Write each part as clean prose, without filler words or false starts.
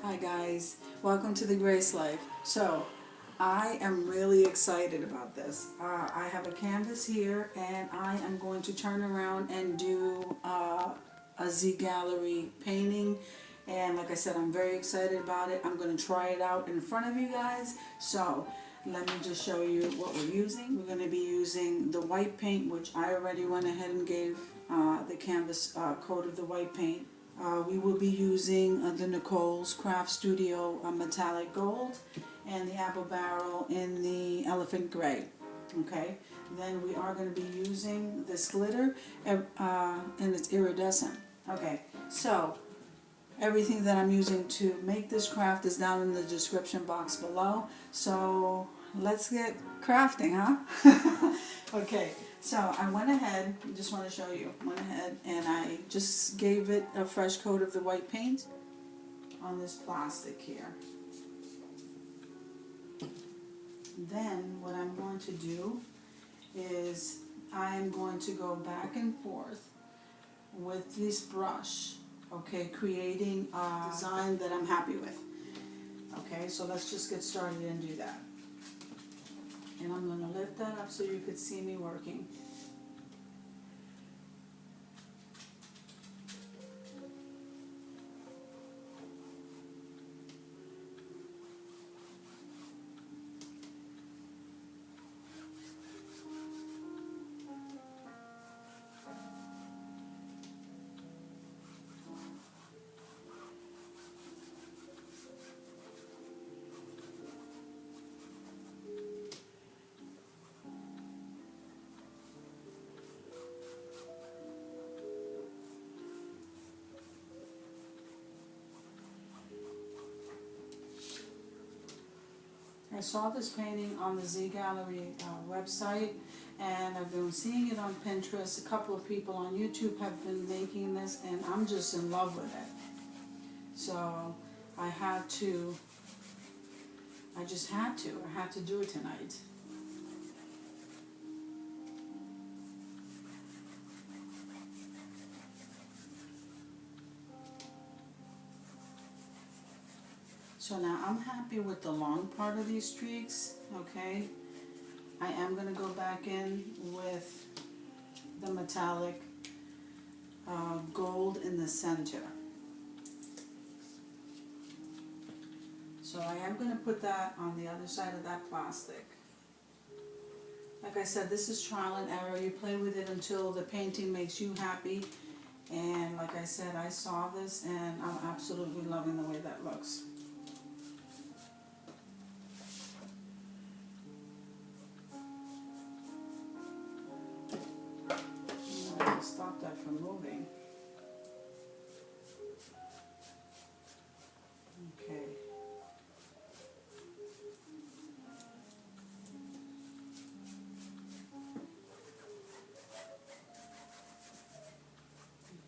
Hi guys, welcome to the Grace Life. So, I am really excited about this. I have a canvas here and I am going to turn around and do a Z Gallery painting. And like I said, I'm very excited about it. I'm going to try it out in front of you guys. So, let me just show you what we're using. We're going to be using the white paint, which I already went ahead and gave the canvas coat of the white paint. We will be using the Nicole's Craft Studio metallic gold and the apple barrel in the elephant gray. Okay, then we are going to be using this glitter and it's iridescent. Okay, so everything that I'm using to make this craft is down in the description box below. So let's get crafting, huh? Okay, so I went ahead, I just want to show you, went ahead and I just gave it a fresh coat of the white paint on this plastic here. Then what I'm going to do is I'm going to go back and forth with this brush, okay, creating a design that I'm happy with. Okay, so let's just get started and do that. And I'm going to lift that up so you could see me working. I saw this painting on the Z Gallery website, and I've been seeing it on Pinterest. A couple of people on YouTube have been making this, and I'm just in love with it. So I just had to do it tonight. So now I'm happy with the long part of these streaks, okay? I am going to go back in with the metallic gold in the center. So I am going to put that on the other side of that plastic. Like I said, this is trial and error. You play with it until the painting makes you happy. And like I said, I saw this and I'm absolutely loving the way that looks. Stop that from moving. Okay.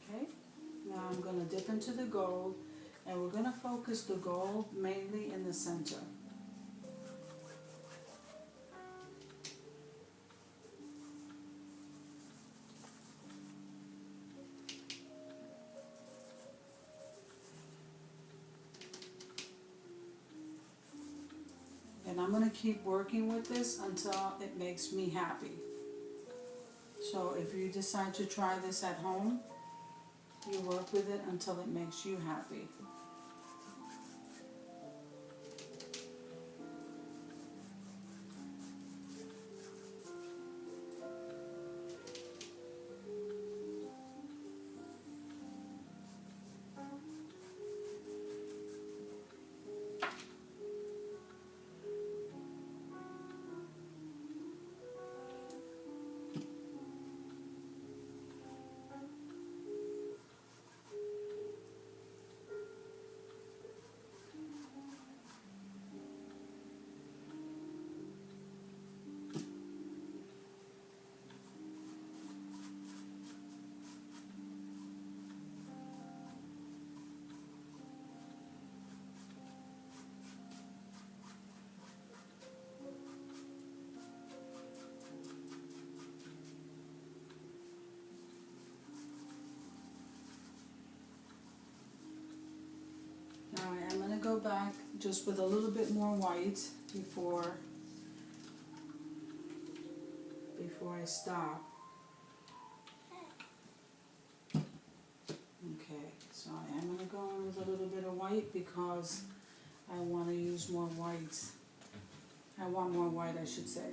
Okay. Now I'm going to dip into the gold, and we're going to focus the gold mainly in the center. And I'm going to keep working with this until it makes me happy. So if you decide to try this at home, you work with it until it makes you happy. Now I am going to go back just with a little bit more white before I stop. Okay, so I am going to go in with a little bit of white because I want to use more whites. I want more white, I should say.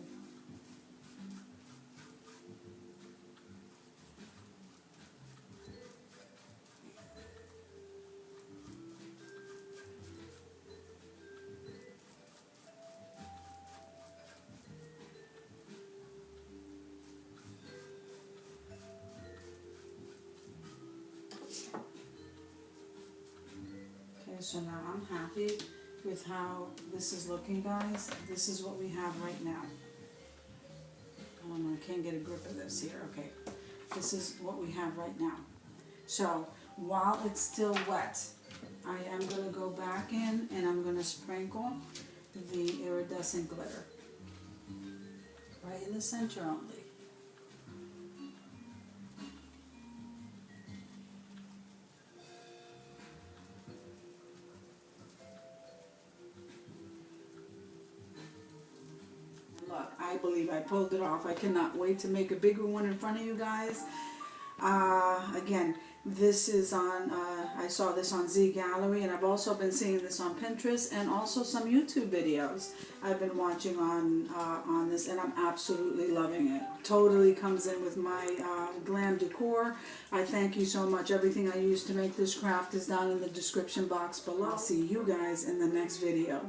Okay, so now I'm happy with how this is looking, guys. This is what we have right now. I don't know, I can't get a grip of this here. Okay, this is what we have right now. So while it's still wet, I am going to go back in and I'm going to sprinkle the iridescent glitter right in the center only. Look, I believe I pulled it off. I cannot wait to make a bigger one in front of you guys. Again, this is on, I saw this on Z Gallery, and I've also been seeing this on Pinterest and also some YouTube videos I've been watching on this, and I'm absolutely loving it. Totally comes in with my Glam Decor. I thank you so much. Everything I used to make this craft is down in the description box below. I'll see you guys in the next video.